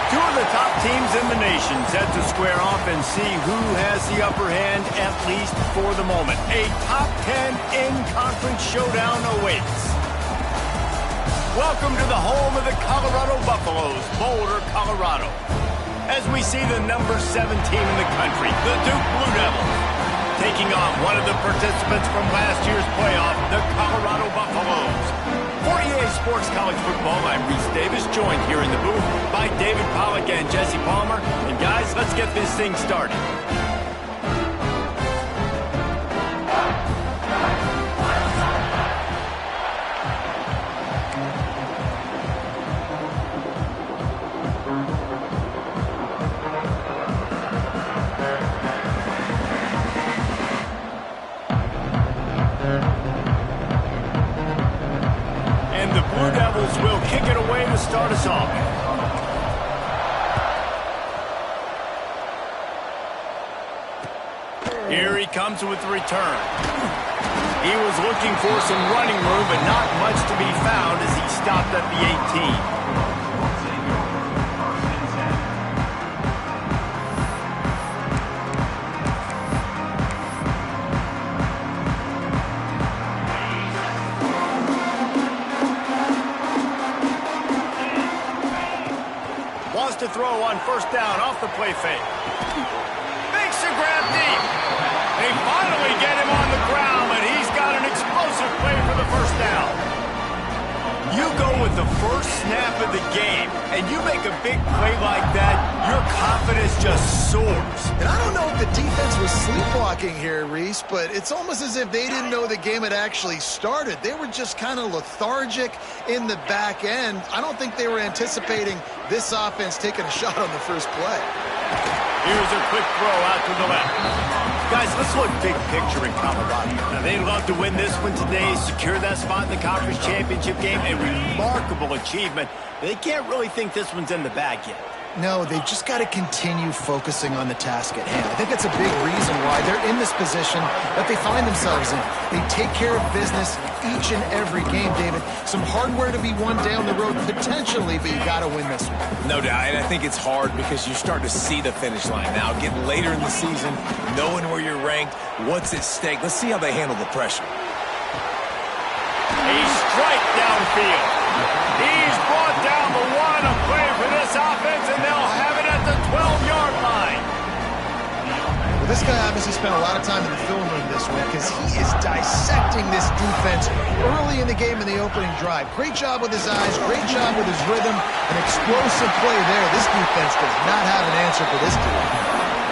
Two of the top teams in the nation set to square off and see who has the upper hand, at least for the moment. A top 10 in-conference showdown awaits. Welcome to the home of the Colorado Buffaloes, Boulder, Colorado. As we see the number 7 team in the country, the Duke Blue Devils, taking on one of the participants from last year's playoff, the Colorado Buffaloes. For EA Sports College Football, I'm Reese Davis, joined here in the booth by David Pollack and Jesse Palmer. And guys, let's get this thing started. Will kick it away to start us off. Here he comes with the return. He was looking for some running room, but not much to be found as he stopped at the 18. To throw on first down off the play fake. Makes a grab deep. They finally get him on the ground, but he's got an explosive play for the first down. You go with the first snap of the game, and you make a big play like that, your confidence just soars. And I don't know if the defense was sleepwalking here, Reese, but it's almost as if they didn't know the game had actually started. They were just kind of lethargic in the back end. I don't think they were anticipating this offense taking a shot on the first play. Here's a quick throw out to the left. Guys, let's look big picture in Colorado. Now, they'd love to win this one today, secure that spot in the conference championship game. A remarkable achievement. They can't really think this one's in the bag yet. No, they've just got to continue focusing on the task at hand. I think that's a big reason why they're in this position that they find themselves in. They take care of business each and every game, David. Some hardware to be won down the road, potentially, but you got to win this one. No doubt, and I think it's hard because you start to see the finish line now. Getting later in the season, knowing where you're ranked, what's at stake. Let's see how they handle the pressure. A strike downfield. He's brought down the one, a play for this offense, and they'll have it at the 12-yard line. Well, this guy obviously spent a lot of time in the film room this week because he is dissecting this defense early in the game in the opening drive. Great job with his eyes, great job with his rhythm, an explosive play there. This defense does not have an answer for this dude.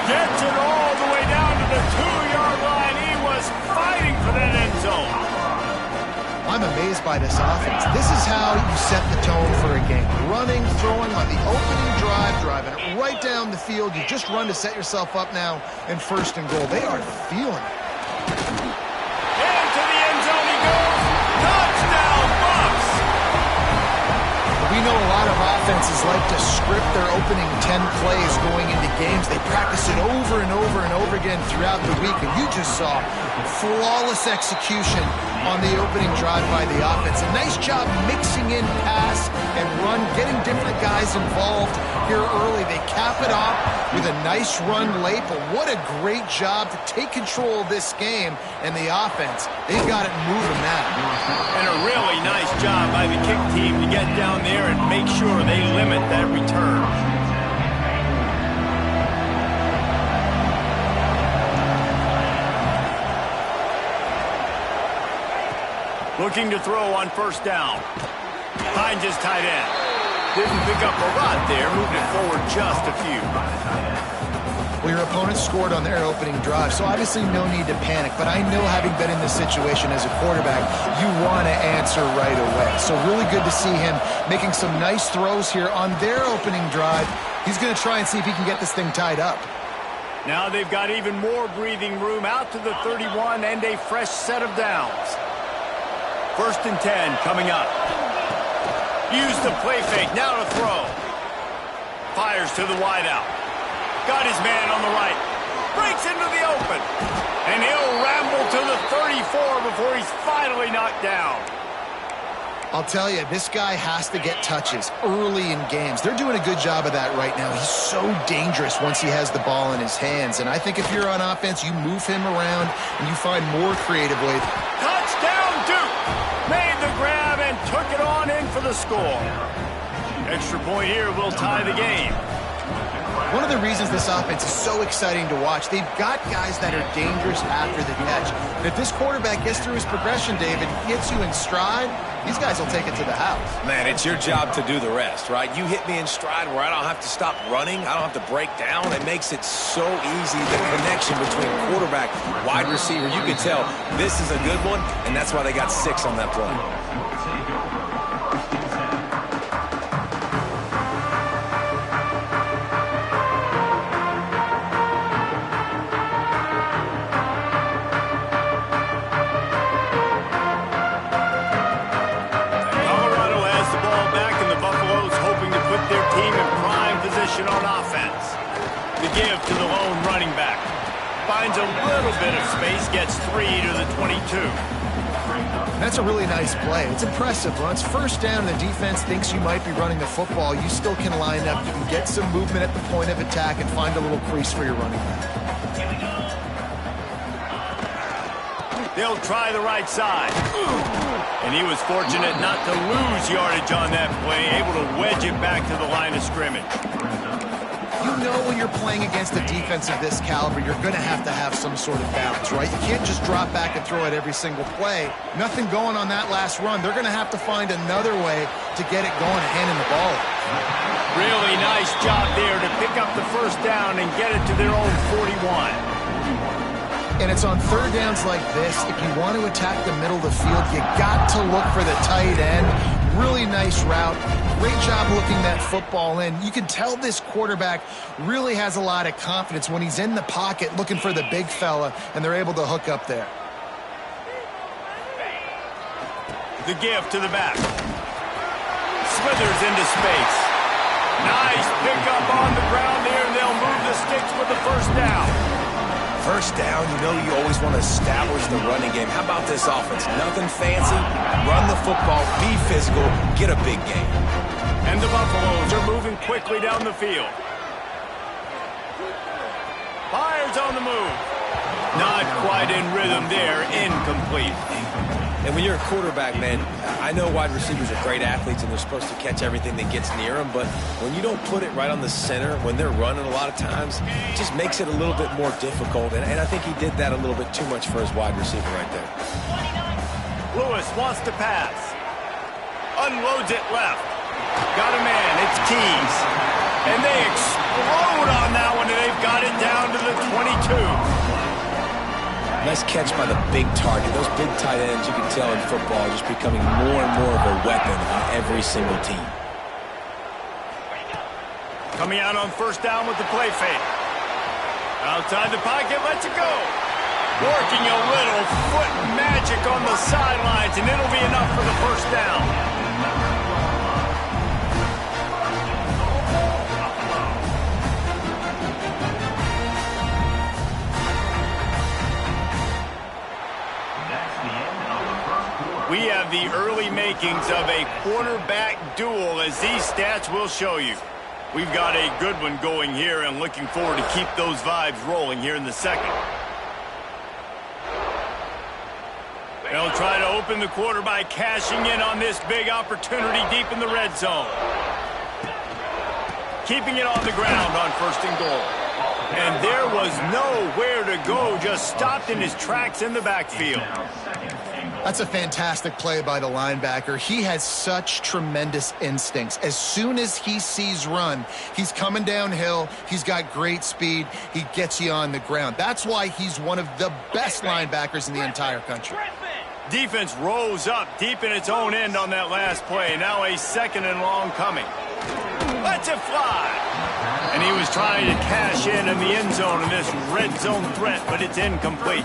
Gets it all the way down to the 2-yard line. He was fighting for that end zone. I'm amazed by this offense. This is how you set the tone for a game. Running, throwing on the opening drive, driving it right down the field. You just run to set yourself up now in first and goal. They are feeling it. Into the end zone he goes. Touchdown, Bucs! We know a lot of offenses like to script their opening 10 plays going into games. They practice it over and over and over again throughout the week, and you just saw flawless execution on the opening drive by the offense. A nice job mixing in pass and run, getting different guys involved here early. They cap it off with a nice run late, but what a great job to take control of this game and the offense. They've got it moving now. And a really nice job by the kick team to get down there and make sure they limit that return. Looking to throw on first down. Finds his tight end. Didn't pick up a lot there, moving it forward just a few. Well, your opponent scored on their opening drive, so obviously no need to panic. But I know, having been in this situation as a quarterback, you want to answer right away. So really good to see him making some nice throws here on their opening drive. He's going to try and see if he can get this thing tied up. Now they've got even more breathing room out to the 31 and a fresh set of downs. First and 10 coming up. Use the play fake, now to throw. Fires to the wideout. Got his man on the right. Breaks into the open. And he'll ramble to the 34 before he's finally knocked down. I'll tell you, this guy has to get touches early in games. They're doing a good job of that right now. He's so dangerous once he has the ball in his hands. And I think if you're on offense, you move him around and you find more creative ways. Touchdown, Duke! Made the grab and took it on in for the score. Extra point here will tie the game. One of the reasons this offense is so exciting to watch, they've got guys that are dangerous after the catch. And if this quarterback gets through his progression, David, gets you in stride, these guys will take it to the house. Man, it's your job to do the rest, right? You hit me in stride where I don't have to stop running. I don't have to break down. It makes it so easy, the connection between quarterback, wide receiver. You can tell this is a good one, and that's why they got 6 on that play. On offense. The give to the lone running back. Finds a little bit of space, gets 3 to the 22. That's a really nice play. It's impressive. When it's first down and the defense thinks you might be running the football, you still can line up. You can get some movement at the point of attack and find a little crease for your running back. They'll try the right side. And he was fortunate not to lose yardage on that play, able to wedge it back to the line of scrimmage. You know when you're playing against a defense of this caliber, you're going to have some sort of balance, right? You can't just drop back and throw it every single play. Nothing going on that last run. They're going to have to find another way to get it going and handing the ball. Really nice job there to pick up the first down and get it to their own 41. And it's on third downs like this, if you want to attack the middle of the field, you got to look for the tight end. Really nice route. Great job looking that football in. You can tell this quarterback really has a lot of confidence when he's in the pocket looking for the big fella, and they're able to hook up there. The give to the back. Smithers into space. Nice pickup on the ground there, and they'll move the sticks for the first down. First down, you know you always want to establish the running game. How about this offense? Nothing fancy. Run the football, be physical, get a big game. And the Buffaloes are moving quickly down the field. Fires on the move. Not quite in rhythm there, incomplete. And when you're a quarterback, man, I know wide receivers are great athletes and they're supposed to catch everything that gets near them, but when you don't put it right on the center, when they're running a lot of times, it just makes it a little bit more difficult. And I think he did that a little bit too much for his wide receiver right there. Lewis wants to pass. Unloads it left. Got a man, it's Keys. And they explode on that one, and they've got it down to the 22. Nice catch by the big target. Those big tight ends, you can tell in football, are just becoming more and more of a weapon on every single team. Coming out on first down with the play fake. Outside the pocket, lets it go. Working a little foot magic on the sidelines, and it'll be enough for the first down. We have the early makings of a quarterback duel, as these stats will show you. We've got a good one going here, and looking forward to keep those vibes rolling here in the second. They'll try to open the quarter by cashing in on this big opportunity deep in the red zone. Keeping it on the ground on first and goal. And there was nowhere to go, just stopped in his tracks in the backfield. That's a fantastic play by the linebacker. He has such tremendous instincts. As soon as he sees run, he's coming downhill. He's got great speed. He gets you on the ground. That's why he's one of the best linebackers in the entire country. Defense rose up deep in its own end on that last play. Now a second and long coming. Lets it fly. And he was trying to cash in the end zone in this red zone threat, but it's incomplete.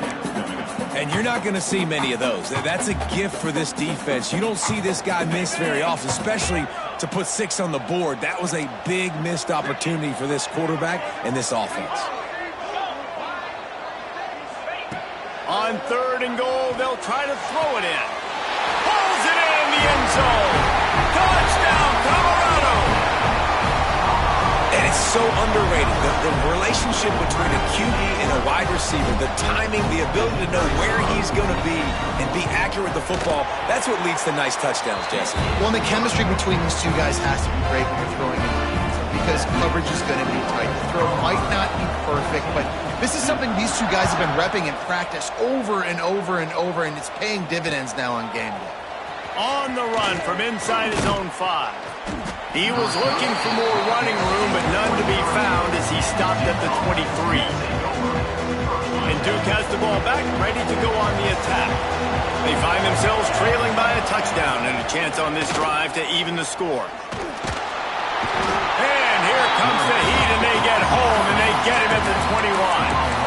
And you're not going to see many of those. That's a gift for this defense. You don't see this guy miss very often, especially to put 6 on the board. That was a big missed opportunity for this quarterback and this offense. On third and goal, they'll try to throw it in. Pulls it in. The end zone. Touchdown, Colorado! And it's so underrated. The relationship between a QB and a wide receiver, the timing, the ability to know where he's going to be and be accurate with the football, that's what leads to nice touchdowns, Jesse. Well, and the chemistry between these two guys has to be great when you're throwing into the end zone because coverage is going to be tight. The throw might not be perfect, but this is something these two guys have been repping in practice over and over and over, and it's paying dividends now on game day. On the run from inside his own 5. He was looking for more running room, but none to be found as he stopped at the 23. And Duke has the ball back, ready to go on the attack. They find themselves trailing by a touchdown and a chance on this drive to even the score. And here comes the heat, and they get home, and they get him at the 21.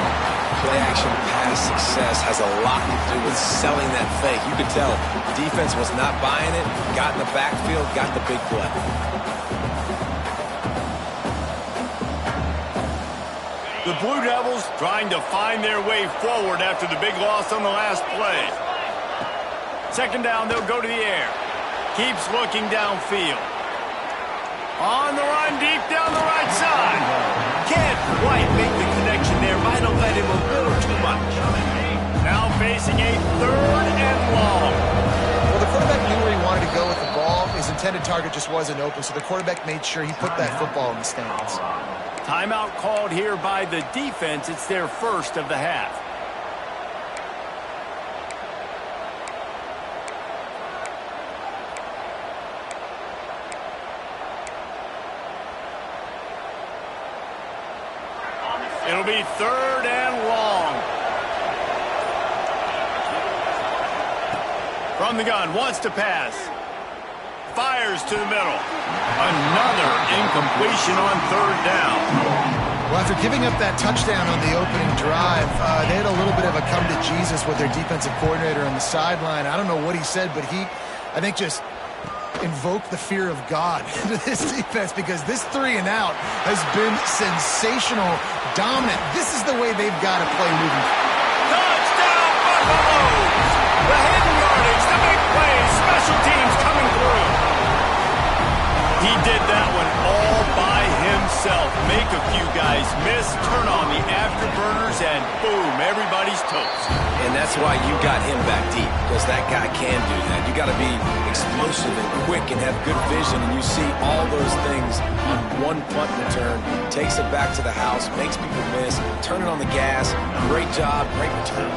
Play-action pass success has a lot to do with selling that fake. You could tell the defense was not buying it, got in the backfield, got the big play. The Blue Devils trying to find their way forward after the big loss on the last play. Second down, they'll go to the air. Keeps looking downfield. On the run, deep down the right side. Can't quite make the connection there. Might have let him a little too much. Now facing a 3rd and long. Well, the quarterback knew where he wanted to go with the ball. His intended target just wasn't open, so the quarterback made sure he put that football in the stands. Timeout called here by the defense. It's their first of the half. It'll be 3rd and long. From the gun, wants to pass. Fires to the middle. Another incompletion on 3rd down. Well, after giving up that touchdown on the opening drive, they had a little bit of a come to Jesus with their defensive coordinator on the sideline. I don't know what he said, but he, I think, just invoke the fear of God into this defense because this 3 and out has been sensational, dominant. This is the way they've got to play moving forward. Touchdown, Buffaloes! The hidden yardage, the big plays, special teams coming through. He did that one all by himself. Make a few guys miss, turn on the afterburners, and boom, everybody's toast. And that's why you got him back deep, because that guy can do that. You got to be explosive and quick and have good vision, and you see all those things on one punt return. Takes it back to the house, makes people miss, turning on the gas. Great job, great return.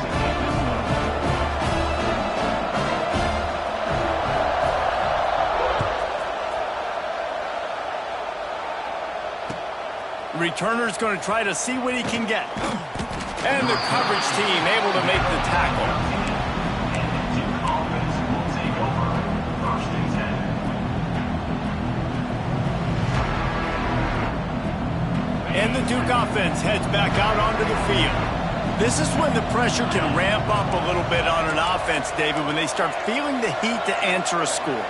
Returner's going to try to see what he can get. And the coverage team able to make the tackle. And the Duke offense heads back out onto the field. This is when the pressure can ramp up a little bit on an offense, David, when they start feeling the heat to answer a score.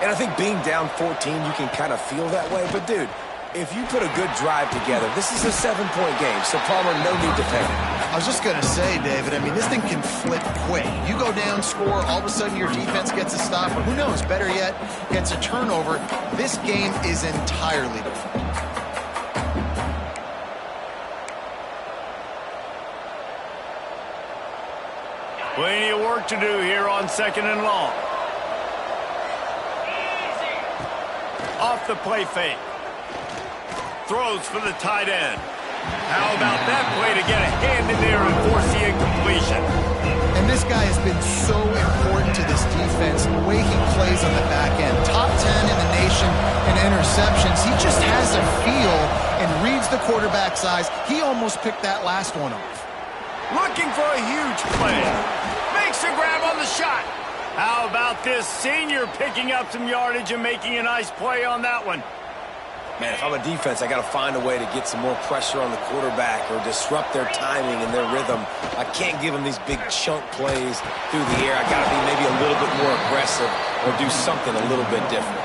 And I think being down 14, you can kind of feel that way. But, dude, if you put a good drive together, this is a 7-point game, so Palmer, no need to panic. I was just going to say, David, I mean, this thing can flip quick. You go down, score, all of a sudden your defense gets a stop, or who knows, better yet, gets a turnover. This game is entirely different. Plenty of work to do here on 2nd and long. Off the play fake. Throws for the tight end. How about that play to get a hand in there and force the incompletion? And this guy has been so important to this defense, the way he plays on the back end. Top 10 in the nation in interceptions. He just has a feel and reads the quarterback's eyes. He almost picked that last one off. Looking for a huge play. Makes a grab on the shot. How about this senior picking up some yardage and making a nice play on that one? Man, if I'm a defense, I got to find a way to get some more pressure on the quarterback or disrupt their timing and their rhythm. I can't give them these big chunk plays through the air. I got to be maybe a little bit more aggressive or do something a little bit different.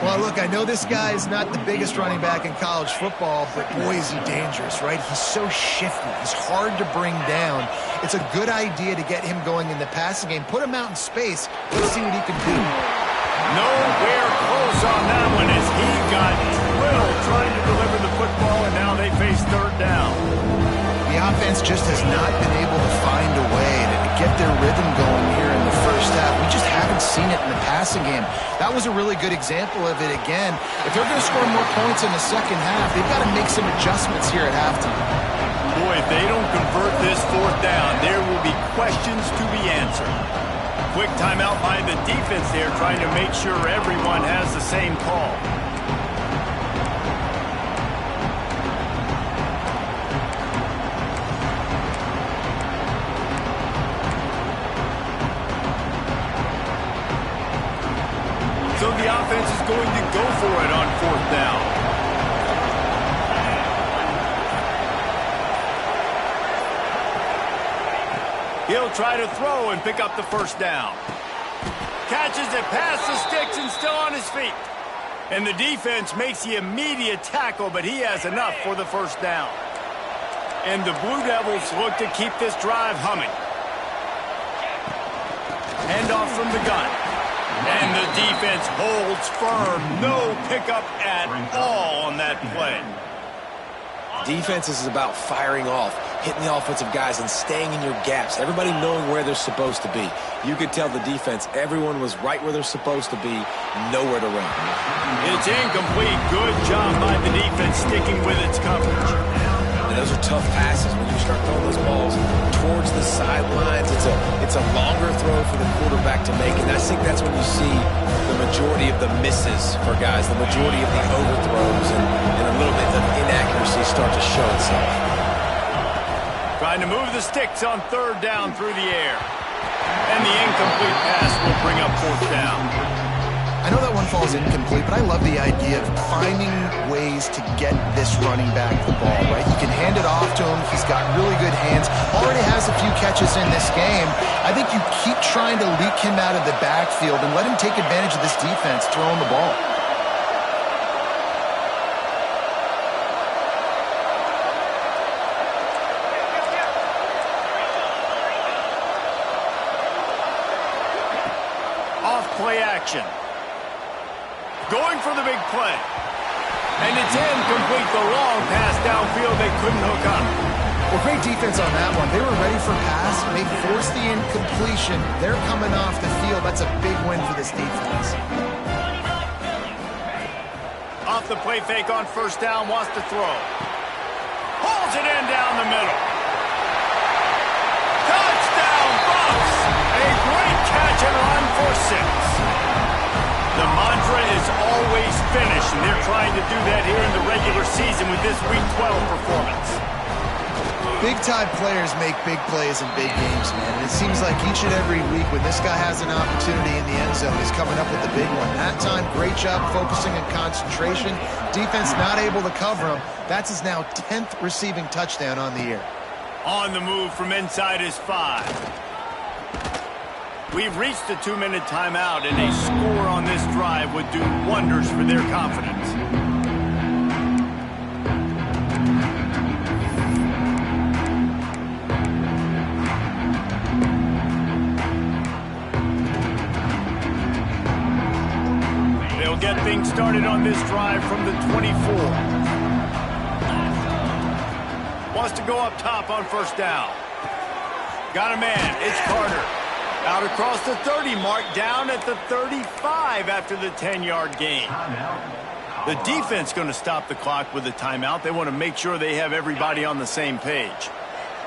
Well, look, I know this guy is not the biggest running back in college football, but boy, is he dangerous, right? He's so shifty. He's hard to bring down. It's a good idea to get him going in the passing game. Put him out in space. Let's see what he can do. Nowhere close on that one as he got drilled trying to deliver the football, and now they face third down. The offense just has not been able to find a way to get their rhythm going here in the first half. We just haven't seen it in the passing game. That was a really good example of it again. If they're going to score more points in the second half, they've got to make some adjustments here at halftime. Boy, if they don't convert this fourth down, there will be questions to be answered. Quick timeout by the defense there, trying to make sure everyone has the same call. So the offense is going to go for it on fourth down. He'll try to throw and pick up the first down. Catches it past the sticks and still on his feet. And the defense makes the immediate tackle, but he has enough for the first down. And the Blue Devils look to keep this drive humming. Handoff from the gun. And the defense holds firm. No pickup at all on that play. Defense is about firing off, hitting the offensive guys, and staying in your gaps. Everybody knowing where they're supposed to be. You could tell the defense, everyone was right where they're supposed to be, nowhere to run. It's incomplete. Good job by the defense sticking with its coverage. And those are tough passes. When you start throwing those balls towards the sidelines, it's a longer throw for the quarterback to make. And I think that's when you see the majority of the misses for guys, the majority of the overthrows, and a little bit of inaccuracy start to show itself. Trying to move the sticks on third down through the air. And the incomplete pass will bring up fourth down. I know that one falls incomplete, but I love the idea of finding ways to get this running back the ball, right? You can hand it off to him. He's got really good hands. Already has a few catches in this game. I think you keep trying to leak him out of the backfield and let him take advantage of this defense throwing the ball. Off play action. Going for the big play. And it's incomplete. The long pass downfield they couldn't hook up. Well, great defense on that one. They were ready for pass. They forced the incompletion. They're coming off the field. That's a big win for this defense. Off the play fake on first down. Wants to throw. Pulls it in down the middle. Touchdown, Bucks! A great catch and run for 6. The mantra is always finish, and they're trying to do that here in the regular season with this Week 12 performance. Big-time players make big plays in big games, man. And it seems like each and every week when this guy has an opportunity in the end zone, he's coming up with the big one. That time, great job focusing on concentration. Defense not able to cover him. That's his now 10th receiving touchdown on the year. On the move from inside his 5. We've reached the 2-minute timeout, and a score on this drive would do wonders for their confidence. They'll get things started on this drive from the 24. Wants to go up top on first down. Got a man. It's Carter. Out across the 30 mark, down at the 35 after the 10-yard gain. The defense going to stop the clock with a timeout. They want to make sure they have everybody on the same page.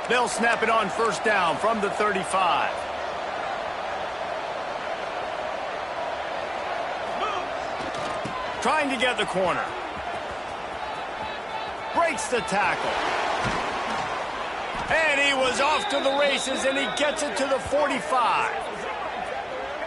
They'll snap it on first down from the 35. Trying to get the corner. Breaks the tackle. And he was off to the races, and he gets it to the 45.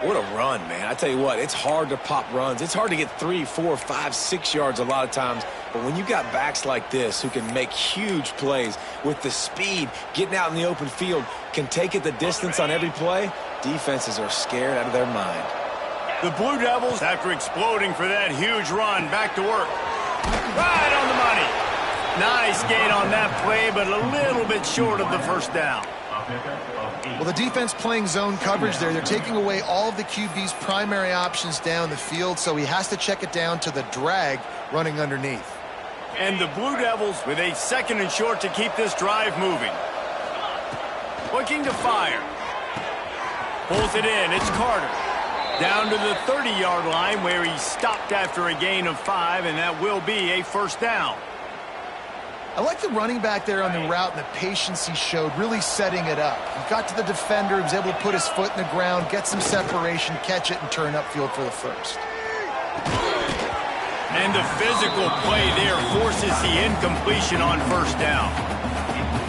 What a run, man. I tell you what, it's hard to pop runs. It's hard to get 3, 4, 5, 6 yards a lot of times. But when you got backs like this who can make huge plays with the speed, getting out in the open field, can take it the distance on every play, defenses are scared out of their mind. The Blue Devils, after exploding for that huge run, back to work. Right on the money. Nice gain on that play, but a little bit short of the first down. Well, the defense playing zone coverage there. They're taking away all of the QB's primary options down the field, so he has to check it down to the drag running underneath. And the Blue Devils with a 2nd and short to keep this drive moving. Looking to fire. Pulls it in. It's Carter. Down to the 30-yard line where he stopped after a gain of 5, and that will be a first down. I like the running back there on the route and the patience he showed, really setting it up. He got to the defender, he was able to put his foot in the ground, get some separation, catch it, and turn upfield for the first. And the physical play there forces the incompletion on first down.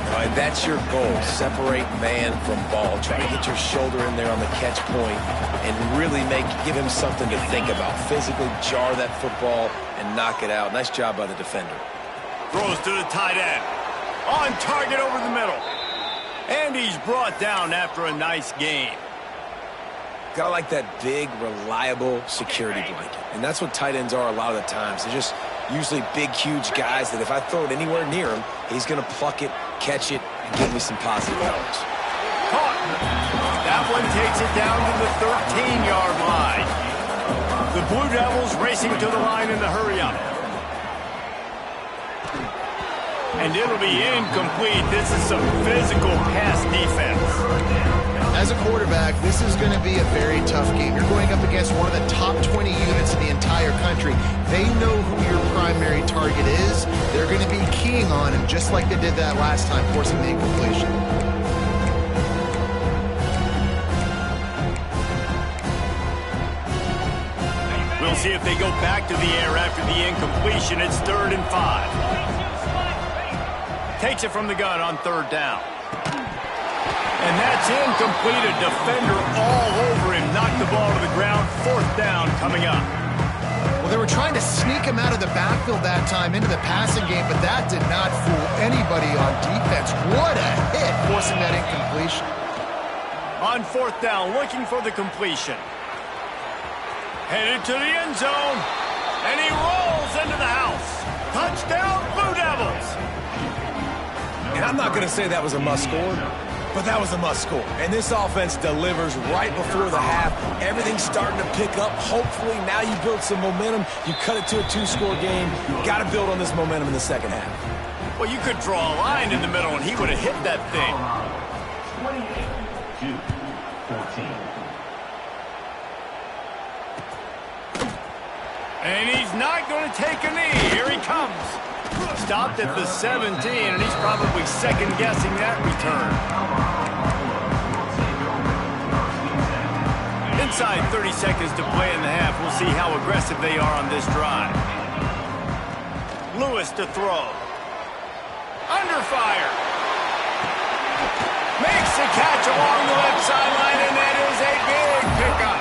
All right, that's your goal. Separate man from ball. Try to get your shoulder in there on the catch point and really give him something to think about. Physically jar that football and knock it out. Nice job by the defender. Throws to the tight end. On target over the middle. And he's brought down after a nice gain. Gotta like that big, reliable security blanket. And that's what tight ends are a lot of the times. They're just usually big, huge guys that if I throw it anywhere near him, he's going to pluck it, catch it, and give me some positive yards. Caught. That one takes it down to the 13-yard line. The Blue Devils racing to the line in the hurry-up. And it'll be incomplete. This is some physical pass defense. As a quarterback, this is going to be a very tough game. You're going up against one of the top 20 units in the entire country. They know who your primary target is. They're going to be keying on him just like they did that last time, forcing the incompletion. We'll see if they go back to the air after the incompletion. It's 3rd and 5. Takes it from the gun on 3rd down. And that's incomplete. A defender all over him. Knocked the ball to the ground. 4th down coming up. Well, they were trying to sneak him out of the backfield that time into the passing game, but that did not fool anybody on defense. What a hit, forcing that incompletion. On 4th down, looking for the completion. Headed to the end zone. And he rolls into the house. Touchdown, Blue Devils. And I'm not going to say that was a must-score, but that was a must-score. And this offense delivers right before the half. Everything's starting to pick up. Hopefully, now you build some momentum. You cut it to a 2-score game. Got to build on this momentum in the second half. Well, you could draw a line in the middle, and he would have hit that thing. 28-14. And he's not going to take a knee. Here he comes. Stopped at the 17, and he's probably second-guessing that return. Inside 30 seconds to play in the half. We'll see how aggressive they are on this drive. Lewis to throw. Under fire. Makes the catch along the left sideline, and that is a big pickup.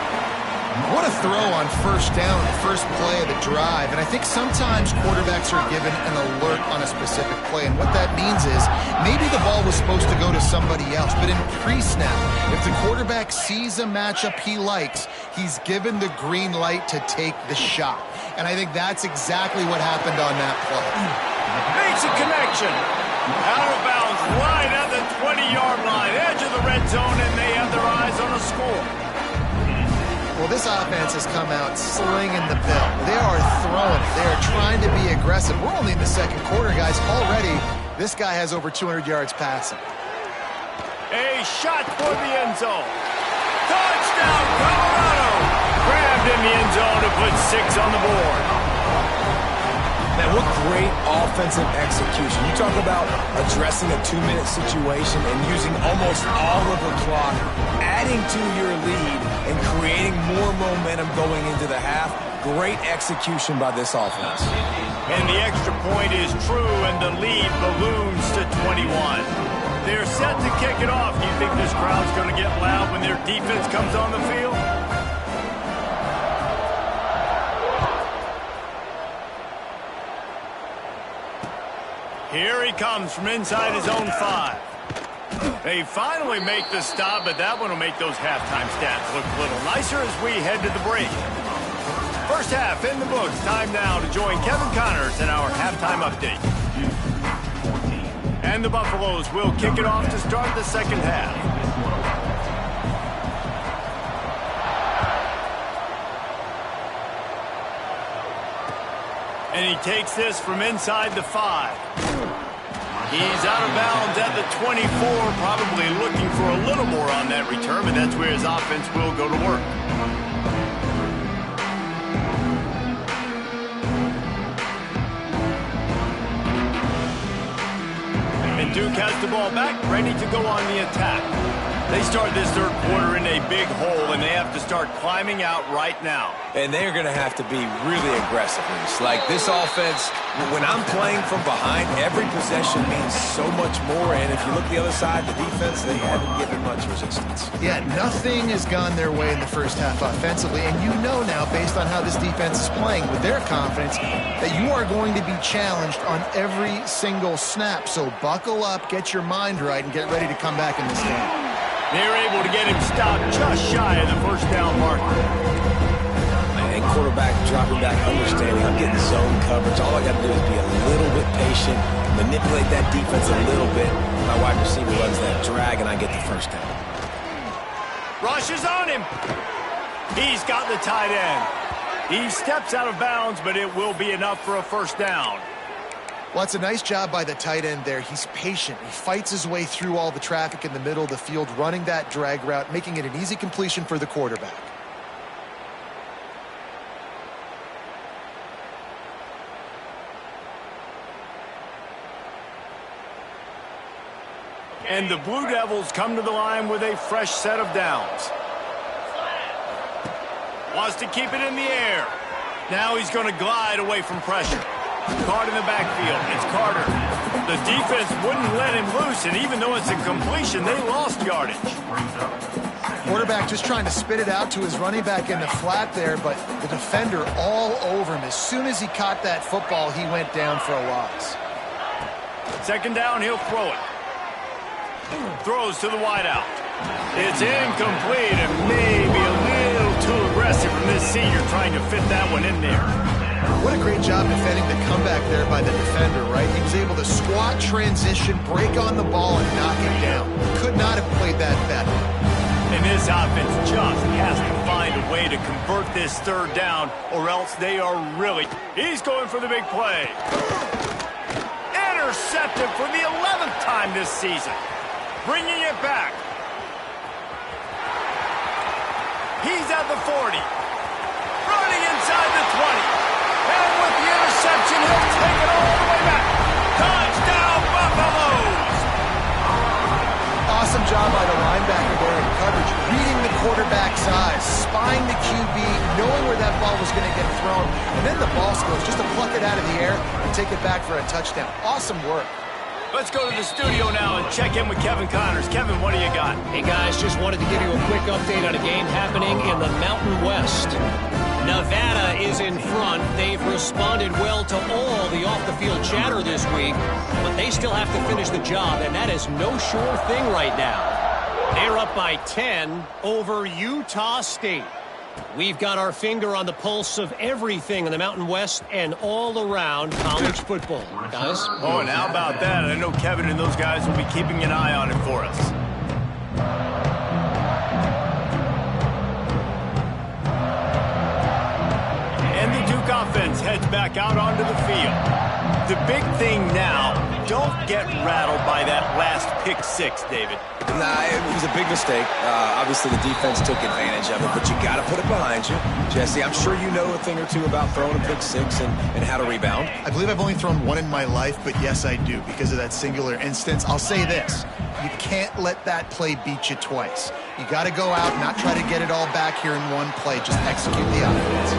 What a throw on 1st down, the first play of the drive. And I think sometimes quarterbacks are given an alert on a specific play. And what that means is maybe the ball was supposed to go to somebody else. But in pre-snap, if the quarterback sees a matchup he likes, he's given the green light to take the shot. And I think that's exactly what happened on that play. Makes a connection. Out of bounds, right at the 20-yard line, edge of the red zone, and they have their eyes on a score. Well, this offense has come out slinging the bill. They are throwing it. They are trying to be aggressive. We're only in the 2nd quarter, guys. Already, this guy has over 200 yards passing. A shot for the end zone. Touchdown, Colorado! Grabbed in the end zone to put 6 on the board. Man, what great offensive execution. You talk about addressing a 2-minute situation and using almost all of the clock, adding to your lead and creating more momentum going into the half. Great execution by this offense. And the extra point is true, and the lead balloons to 21. They're set to kick it off. Do you think this crowd's going to get loud when their defense comes on the field? Here he comes from inside his own 5. They finally make the stop, but that one will make those halftime stats look a little nicer as we head to the break. First half in the books. Time now to join Kevin Connors in our halftime update. And the Buffaloes will kick it off to start the second half. And he takes this from inside the 5. He's out of bounds at the 24, probably looking for a little more on that return, but that's where his offense will go to work. And Duke has the ball back, ready to go on the attack. They start this third quarter in a big hole, and they have to start climbing out right now. And they're going to have to be really aggressive. Like this offense, when I'm playing from behind, every possession means so much more. And if you look the other side, the defense, they haven't given much resistance. Yeah, nothing has gone their way in the first half offensively. And you know now, based on how this defense is playing with their confidence, that you are going to be challenged on every single snap. So buckle up, get your mind right, and get ready to come back in this game. They're able to get him stopped just shy of the first down marker. And quarterback dropping back, understanding I'm getting zone coverage. All I got to do is be a little bit patient, manipulate that defense a little bit. My wide receiver runs that drag, and I get the first down. Rush is on him. He's got the tight end. He steps out of bounds, but it will be enough for a first down. Well, it's a nice job by the tight end there. He's patient. He fights his way through all the traffic in the middle of the field, running that drag route, making it an easy completion for the quarterback. And the Blue Devils come to the line with a fresh set of downs. Wants to keep it in the air. Now he's going to glide away from pressure. Caught in the backfield. It's Carter. The defense wouldn't let him loose, and even though it's a completion, they lost yardage. Quarterback just trying to spit it out to his running back in the flat there, but the defender all over him. As soon as he caught that football, he went down for a loss. Second down, he'll throw it. Throws to the wideout. It's incomplete and maybe a little too aggressive from this senior trying to fit that one in there. What a great job defending the comeback there by the defender, right? He was able to squat, transition, break on the ball, and knock it down. Could not have played that better. And this offense just has to find a way to convert this third down, or else they are really... He's going for the big play. Intercepted for the 11th time this season. Bringing it back. He's at the 40. Running inside the 20. And with the interception, he'll take it all the way back. Touchdown, Buffaloes! Awesome job by the linebacker there in coverage, reading the quarterback's eyes, spying the QB, knowing where that ball was going to get thrown, and then the ball skills just to pluck it out of the air and take it back for a touchdown. Awesome work. Let's go to the studio now and check in with Kevin Connors. Kevin, what do you got? Hey, guys, just wanted to give you a quick update on a game happening in the Mountain West. Nevada is in front. They've responded well to all the off-the-field chatter this week, but they still have to finish the job, and that is no sure thing right now. They're up by 10 over Utah State. We've got our finger on the pulse of everything in the Mountain West and all around college football. Guys? Oh, and how about that? I know Kevin and those guys will be keeping an eye on it for us. And the Duke offense heads back out onto the field. The big thing now, don't get rattled by that last pick six, David. Nah, it was a big mistake. Obviously, the defense took advantage of it, but you got to put it behind you. Jesse, I'm sure you know a thing or two about throwing a pick six and how to rebound. I believe I've only thrown one in my life, but yes, I do because of that singular instance. I'll say this. You can't let that play beat you twice. You got to go out and not try to get it all back here in one play. Just execute the offense.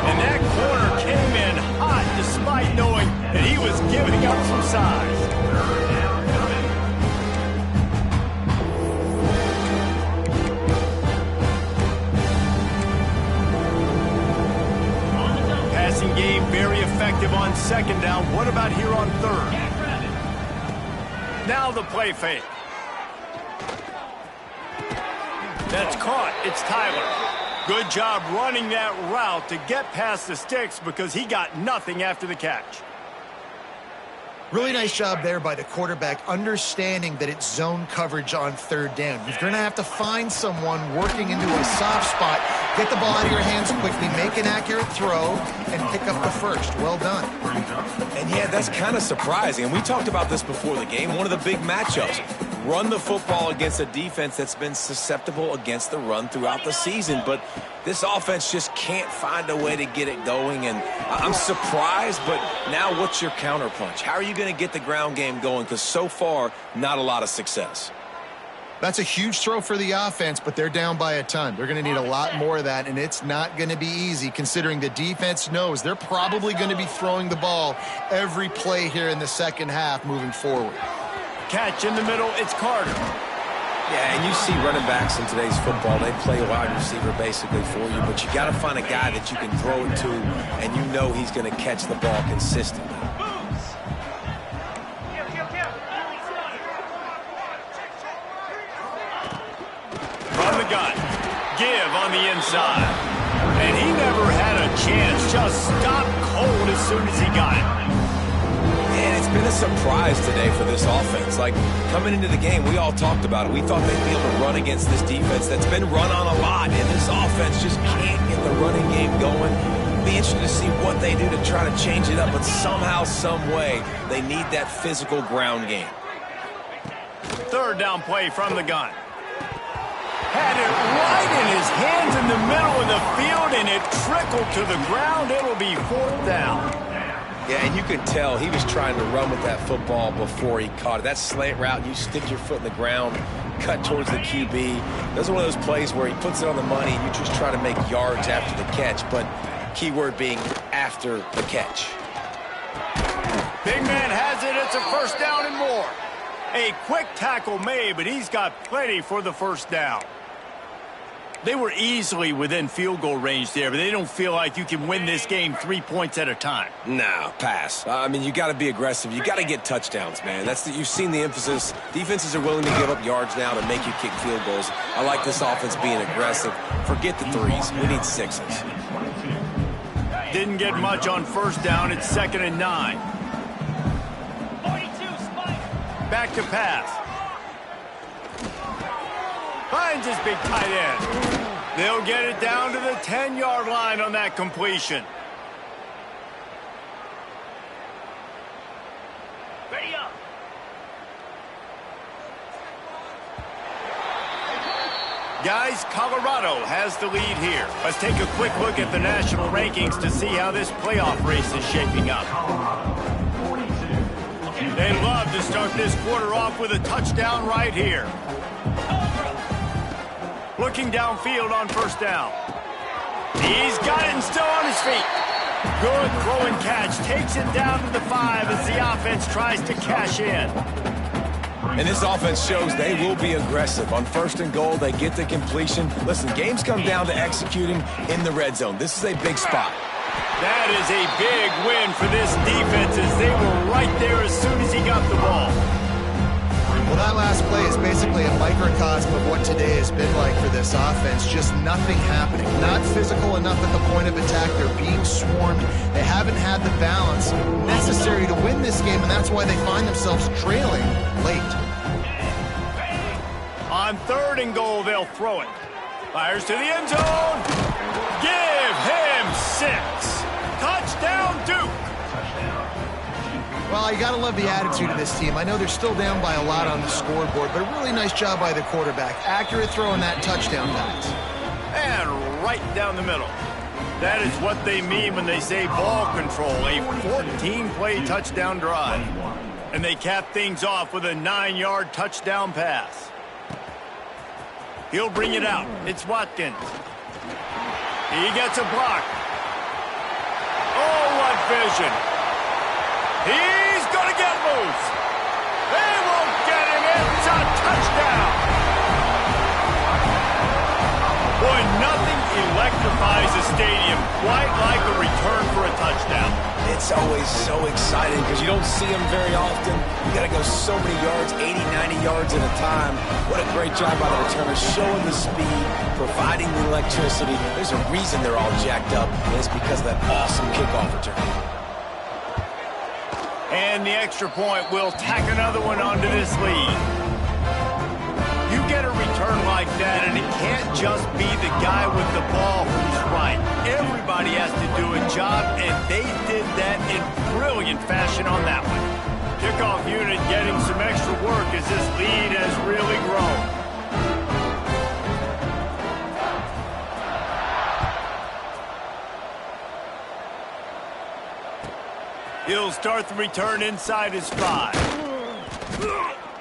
And that corner came in hot despite knowing that he was giving up some size. Passing game very effective on second down. What about here on third? Now the play fake. That's caught. It's Tyler. Good job running that route to get past the sticks because he got nothing after the catch. Really nice job there by the quarterback, understanding that it's zone coverage on third down. You're going to have to find someone working into a soft spot, get the ball out of your hands quickly, make an accurate throw, and pick up the first. Well done. And yeah, that's kind of surprising. And we talked about this before the game. One of the big matchups. Run the football against a defense that's been susceptible against the run throughout the season. But this offense just can't find a way to get it going. And I'm surprised, but now what's your counterpunch? How are you going to get the ground game going? Because so far, not a lot of success. That's a huge throw for the offense, but they're down by a ton. They're going to need a lot more of that, and it's not going to be easy considering the defense knows they're probably going to be throwing the ball every play here in the second half moving forward. Catch in the middle, it's Carter. Yeah, and you see running backs in today's football, they play a wide receiver basically for you, but you got to find a guy that you can throw it to, and you know he's going to catch the ball consistently. From the gun, give on the inside. And he never had a chance, just stopped cold as soon as he got it. And it's been a surprise today for this offense. Like, coming into the game, we all talked about it. We thought they'd be able to run against this defense that's been run on a lot, and this offense just can't get the running game going. Be interested to see what they do to try to change it up, but somehow, some way, they need that physical ground game. Third down play from the gun. Had it right in his hands in the middle of the field, and it trickled to the ground. It'll be fourth down. Yeah, and you could tell he was trying to run with that football before he caught it. That slant route, you stick your foot in the ground, cut towards the QB. Those are one of those plays where he puts it on the money and you just try to make yards after the catch, but keyword being after the catch. Big man has it. It's a first down and more. A quick tackle made, but he's got plenty for the first down. They were easily within field goal range there, but they don't feel like you can win this game 3 points at a time. No, pass. I mean, you got to be aggressive. You got to get touchdowns, man. You've seen the emphasis. Defenses are willing to give up yards now to make you kick field goals. I like this offense being aggressive. Forget the threes. We need sixes. Didn't get much on first down. It's 2nd and 9. Back to pass. Finds his big tight end. They'll get it down to the 10-yard line on that completion. Ready up. Guys, Colorado has the lead here. Let's take a quick look at the national rankings to see how this playoff race is shaping up. They love to start this quarter off with a touchdown right here. Looking downfield on first down. He's got it and still on his feet. Good throw and catch. Takes it down to the 5 as the offense tries to cash in. And this offense shows they will be aggressive. On first and goal, they get the completion. Listen, games come down to executing in the red zone. This is a big spot. That is a big win for this defense as they were right there as soon as he got the ball. Well, that last play is basically a microcosm of what today has been like for this offense. Just nothing happening. Not physical enough at the point of attack. They're being swarmed. They haven't had the balance necessary to win this game, and that's why they find themselves trailing late. On 3rd and goal, they'll throw it. Fires to the end zone. Give him 6. Touchdown, Duke. Well, you got to love the attitude of this team. I know they're still down by a lot on the scoreboard, but a really nice job by the quarterback. Accurate throw in that touchdown pass. And right down the middle. That is what they mean when they say ball control. A 14-play touchdown drive. And they cap things off with a 9-yard touchdown pass. He'll bring it out. It's Watkins. He gets a block. Oh, what vision. He's going to get loose. They won't get him. It's a touchdown. Boy, nothing electrifies a stadium quite like a return for a touchdown. It's always so exciting because you don't see them very often. You got to go so many yards, 80, 90 yards at a time. What a great job by the returners, showing the speed, providing the electricity. There's a reason they're all jacked up, and it's because of that awesome kickoff return. And the extra point will tack another one onto this lead. You get a return like that, and it can't just be the guy with the ball who's right. Everybody has to do a job, and they did that in brilliant fashion on that one. Kickoff unit getting some extra work as this lead has really grown. He'll start the return inside his 5.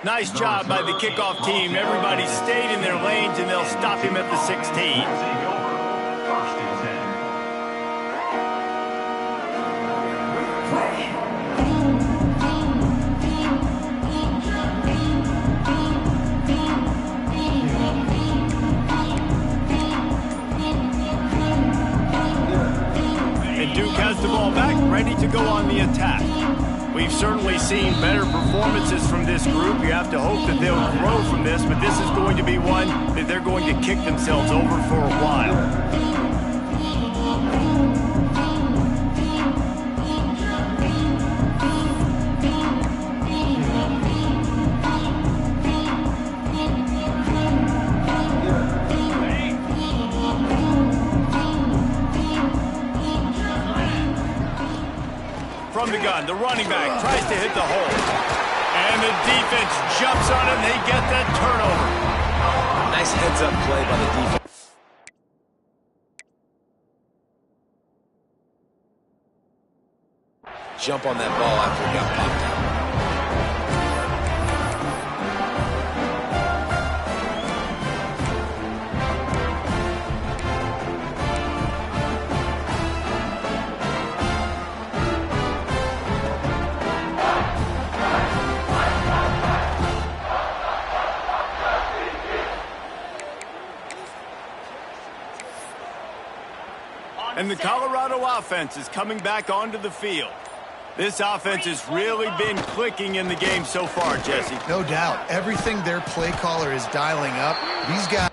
Nice job by the kickoff team. Everybody stayed in their lanes, and they'll stop him at the 16. And Duke has the ball back, ready to go on the attack. We've certainly seen better performances from this group. You have to hope that they'll grow from this, but this is going to be one that they're going to kick themselves over for a while. From the gun, the running back tries to hit the hole. And the defense jumps on him. They get that turnover. Nice heads-up play by the defense. Jump on that ball after it got popped out. And the Colorado offense is coming back onto the field. This offense has really been clicking in the game so far, Jesse. No doubt. Everything their play caller is dialing up, these guys